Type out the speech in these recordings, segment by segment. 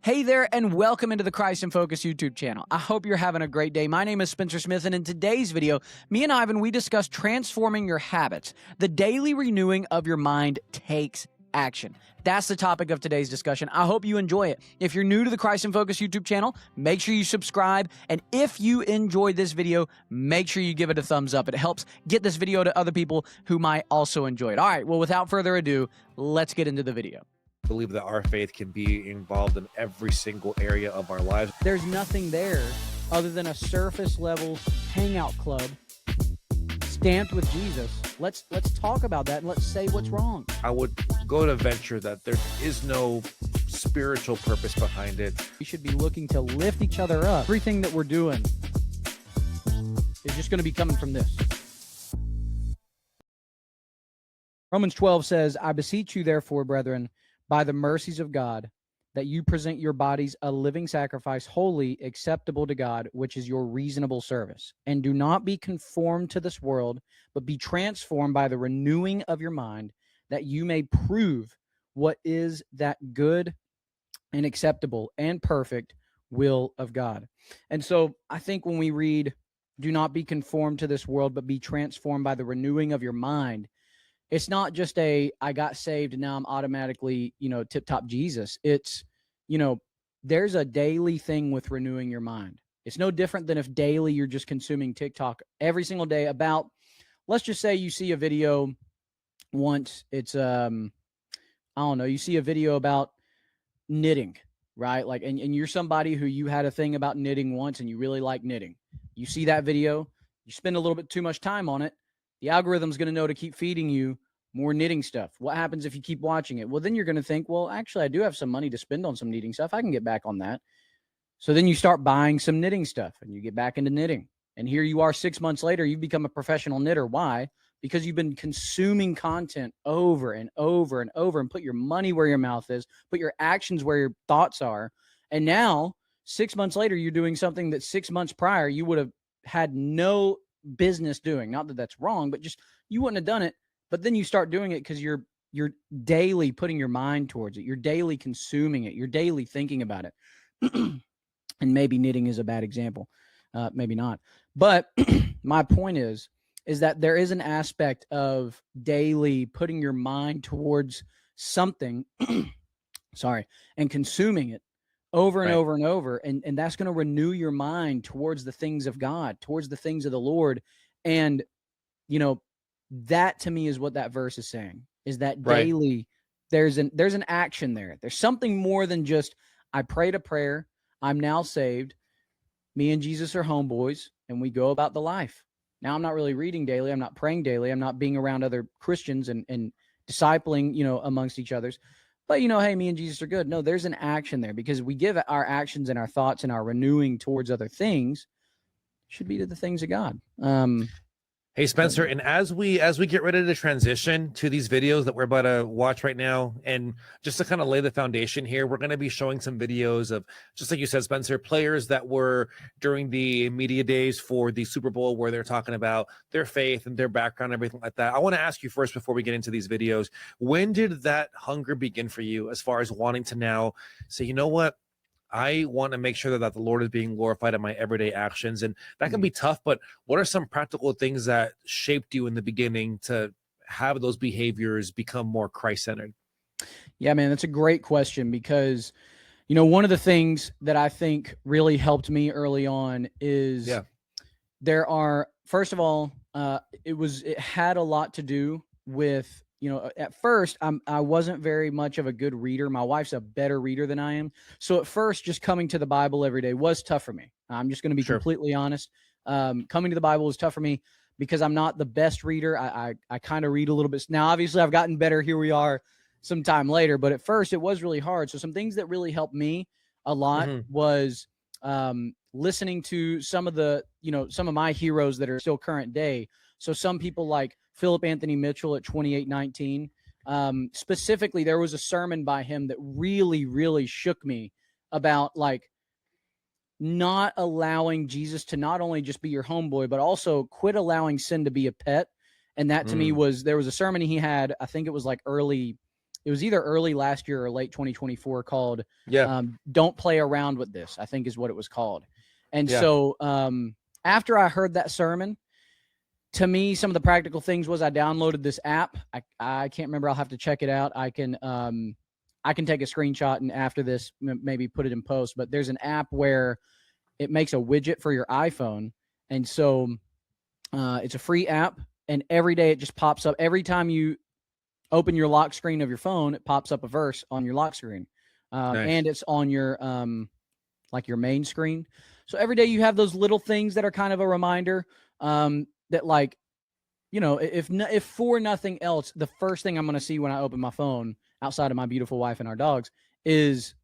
Hey there, and welcome into the Christ in Focus YouTube channel. I hope you're having a great day. My name is Spencer Smith, and in today's video, me and Ivan, we discuss transforming your habits. The daily renewing of your mind takes action. That's the topic of today's discussion. I hope you enjoy it. If you're new to the Christ in Focus YouTube channel, make sure you subscribe. And if you enjoyed this video, make sure you give it a thumbs up. It helps get this video to other people who might also enjoy it. All right, well, without further ado, let's get into the video. Believe that our faith can be involved in every single area of our lives. There's nothing there other than a surface level hangout club stamped with Jesus. Let's talk about that and let's say what's wrong. I would go to venture that there is no spiritual purpose behind it. We should be looking to lift each other up. Everything that we're doing is just going to be coming from this. Romans 12 says, I beseech you therefore, brethren, by the mercies of God, that you present your bodies a living sacrifice, holy, acceptable to God, which is your reasonable service. And do not be conformed to this world, but be transformed by the renewing of your mind, that you may prove what is that good and acceptable and perfect will of God. And so I think when we read, do not be conformed to this world, but be transformed by the renewing of your mind, it's not just I got saved and now I'm automatically, tip-top Jesus. It's, there's a daily thing with renewing your mind. It's no different than if daily you're just consuming TikTok every single day about, let's just say you see a video once. It's, I don't know, you see a video about knitting, right? Like, and you're somebody who you had a thing about knitting once and you really like knitting. You see that video, you spend a little bit too much time on it. The algorithm's going to know to keep feeding you more knitting stuff. What happens if you keep watching it? Well, then you're going to think, well, actually, I do have some money to spend on some knitting stuff. I can get back on that. So then you start buying some knitting stuff and you get back into knitting. And here you are 6 months later, you've become a professional knitter. Why? Because you've been consuming content over and over and over and put your money where your mouth is, put your actions where your thoughts are. And now 6 months later, you're doing something that 6 months prior, you would have had no business doing. Not that that's wrong, but just you wouldn't have done it. But then you start doing it because you're daily putting your mind towards it. You're daily consuming it. You're daily thinking about it. And maybe knitting is a bad example. Maybe not. But my point is that there is an aspect of daily putting your mind towards something, and consuming it over and over and over. And that's going to renew your mind towards the things of God, towards the things of the Lord. And, that to me is what that verse is saying, is that daily there's an action there. There's something more than just, I prayed a prayer, I'm now saved, me and Jesus are homeboys, and we go about the life. Now I'm not really reading daily, I'm not praying daily, I'm not being around other Christians and discipling, amongst each others. But, hey, me and Jesus are good. No, there's an action there because we give our actions and our thoughts and our renewing towards other things should be to the things of God. Hey, Spencer, and as we get ready to transition to these videos that we're about to watch right now, and just to kind of lay the foundation here, we're going to be showing some videos of, just like you said, Spencer, players that were during the media days for the Super Bowl where they're talking about their faith and their background and everything like that. I want to ask you first, before we get into these videos, when did that hunger begin for you as far as wanting to now say, you know what? I want to make sure that the Lord is being glorified in my everyday actions. And that can be tough, but what are some practical things that shaped you in the beginning to have those behaviors become more Christ-centered? Yeah, man, that's a great question because, one of the things that I think really helped me early on is there are, first of all, it had a lot to do with, at first I wasn't very much of a good reader. My wife's a better reader than I am. So at first, just coming to the Bible every day was tough for me. I'm just going to be completely honest. Coming to the Bible was tough for me because I'm not the best reader. I kind of read a little bit. Now, obviously I've gotten better. Here we are some time later, but at first it was really hard. So some things that really helped me a lot was listening to some of my heroes that are still current day. So some people like Philip Anthony Mitchell at 28:19. Specifically, there was a sermon by him that really, really shook me about not allowing Jesus to not only just be your homeboy, but also quit allowing sin to be a pet. And that to me was, there was a sermon he had, I think it was like early it was either early last year or late 2024 called Yeah. Don't Play Around with This, I think is what it was called. And Yeah. so after I heard that sermon, to me, some of the practical things was I downloaded this app. I can't remember. I'll have to check it out. I can take a screenshot and after this maybe put it in post. But there's an app where it makes a widget for your iPhone, and so it's a free app. And every day it just pops up. Every time you open your lock screen of your phone, it pops up a verse on your lock screen, Nice. and it's on your like your main screen. So every day you have those little things that are kind of a reminder. That, like, you know, if for nothing else, the first thing I'm going to see when I open my phone outside of my beautiful wife and our dogs is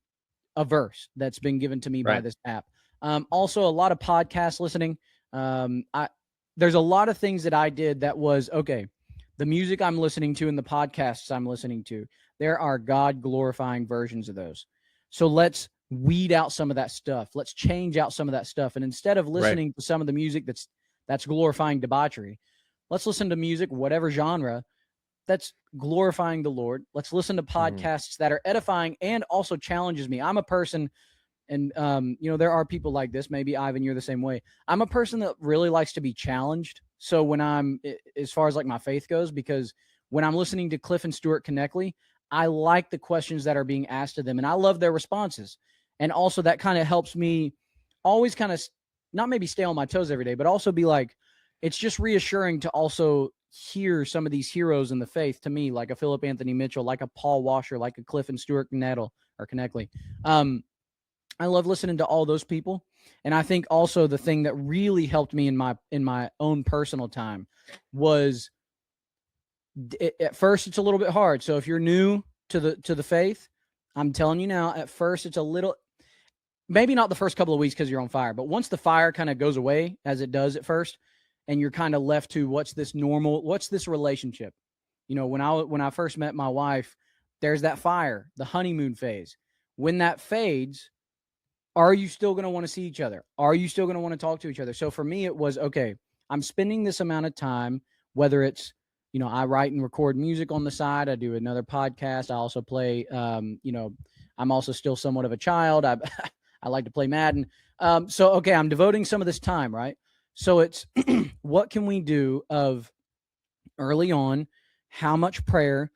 a verse that's been given to me by this app. Also, a lot of podcast listening. There's a lot of things that I did that was, okay, the music I'm listening to and the podcasts I'm listening to, there are God glorifying versions of those. So let's weed out some of that stuff. Let's change out some of that stuff. And instead of listening to some of the music that's glorifying debauchery, let's listen to music, whatever genre, that's glorifying the Lord. Let's listen to podcasts that are edifying and also challenges me. I'm a person, and you know, there are people like this. Maybe Ivan, you're the same way. I'm a person that really likes to be challenged. So when as far as like my faith goes, because when I'm listening to Cliff and Stuart Connectley, I like the questions that are being asked of them, and I love their responses. And also that kind of helps me always kind of not maybe stay on my toes every day, but also be like, it's just reassuring to also hear some of these heroes in the faith to me, like a Philip Anthony Mitchell, like a Paul Washer, like a Cliff and Stuart Connectley. I love listening to all those people. And I think also the thing that really helped me in my own personal time was at first it's a little bit hard. So if you're new to the faith, I'm telling you now, at first it's a little, maybe not the first couple of weeks because you're on fire, but once the fire kind of goes away, as it does at first, and you're kind of left to what's this relationship? You know, when I first met my wife, there's that fire, the honeymoon phase. When that fades, are you still going to want to see each other? Are you still going to want to talk to each other? So for me, it was, okay, I'm spending this amount of time, whether it's, you know, I write and record music on the side. I do another podcast. I also play, you know, I'm also still somewhat of a child. I like to play Madden. So, okay, I'm devoting some of this time, right? So it's what can we do of early on? How much prayer,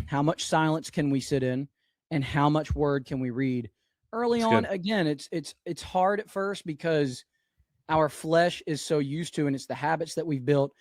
how much silence can we sit in, and how much word can we read early That's on? good. Again, it's hard at first because our flesh is so used to, and it's the habits that we've built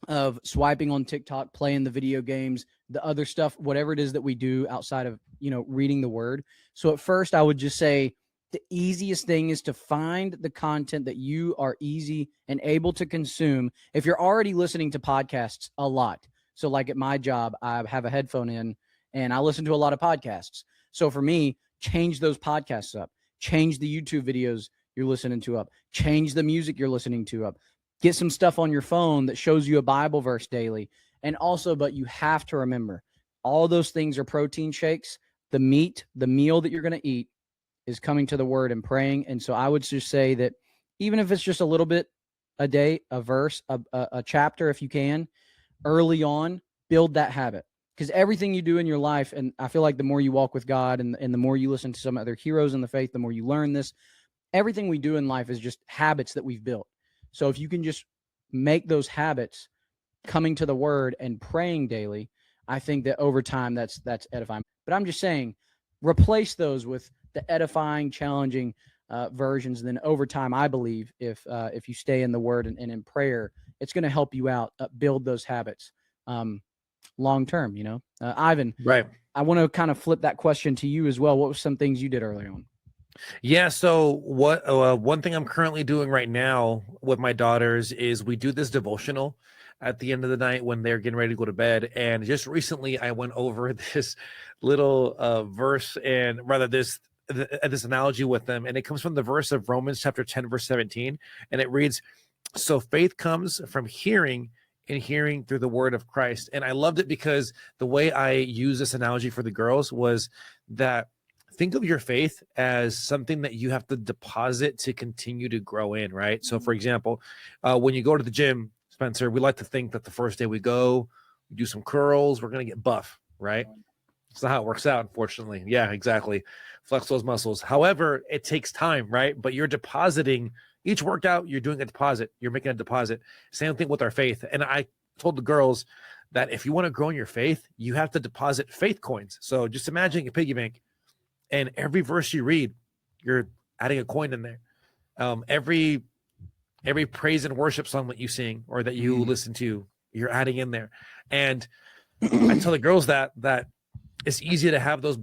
of swiping on TikTok, playing the video games, the other stuff, whatever it is that we do outside of, you know, reading the word. So at first I would just say the easiest thing is to find the content that you are easy and able to consume. If you're already listening to podcasts a lot, so like at my job, I have a headphone in and I listen to a lot of podcasts. So for me, change those podcasts up, change the YouTube videos you're listening to up, change the music you're listening to up, get some stuff on your phone that shows you a Bible verse daily. And also, but you have to remember, all those things are protein shakes. The meal that you're going to eat is coming to the word and praying. And so I would just say that even if it's just a little bit a day, a verse, a chapter, if you can, early on, build that habit. Because everything you do in your life, and I feel like the more you walk with God and the more you listen to some other heroes in the faith, the more you learn this. Everything we do in life is just habits that we've built. So if you can just make those habits coming to the word and praying daily, I think that over time that's edifying. But I'm just saying, replace those with the edifying, challenging versions. And then over time, I believe if you stay in the word and in prayer, it's going to help you out, build those habits long term. You know, Ivan, Right. I want to kind of flip that question to you as well. What were some things you did early on? Yeah. So what one thing I'm currently doing right now with my daughters is we do this devotional at the end of the night when they're getting ready to go to bed. And just recently I went over this little verse and rather this analogy with them. And it comes from the verse of Romans chapter 10, verse 17. And it reads, "So faith comes from hearing and hearing through the word of Christ." And I loved it because the way I use this analogy for the girls was that think of your faith as something that you have to deposit to continue to grow in, right? So, for example, when you go to the gym, Spencer, we like to think that the first day we go, we do some curls, we're going to get buff. right? That's not how it works out, unfortunately. Yeah, exactly. Flex those muscles. However, it takes time, right? But you're depositing each workout, you're doing a deposit, you're making a deposit. Same thing with our faith. And I told the girls that if you want to grow in your faith, you have to deposit faith coins. So just imagine a piggy bank, and every verse you read, you're adding a coin in there. Every praise and worship song that you sing or that you listen to, you're adding in there. And I tell the girls that it's easy to have those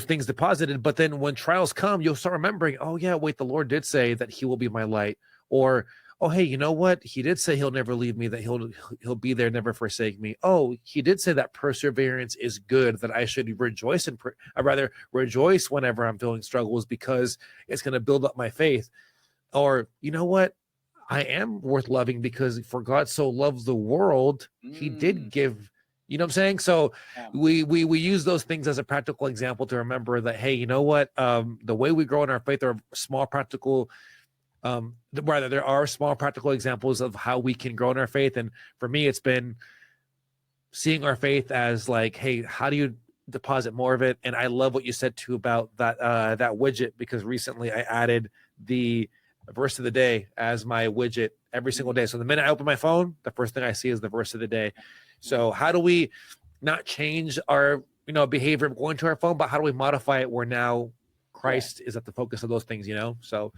things deposited, but then when trials come, you'll start remembering, oh yeah, wait, the Lord did say that he will be my light. Or, oh hey, you know what, he did say he'll never leave me, that he'll be there, never forsake me. Oh, he did say that perseverance is good, that I should rejoice and I'd rather rejoice whenever I'm feeling struggles, because it's going to build up my faith. Or, you know what, I am worth loving, because for God so loved the world, he did give. You know what I'm saying? So we use those things as a practical example to remember that, hey, you know what? The way we grow in our faith are small practical, rather there are small practical examples of how we can grow in our faith. And for me, it's been seeing our faith as like, hey, how do you deposit more of it? And I love what you said too about that widget, because recently I added the verse of the day as my widget every single day. So the minute I open my phone, the first thing I see is the verse of the day. So how do we not change our behavior of going to our phone, but how do we modify it where now Christ is at the focus of those things? So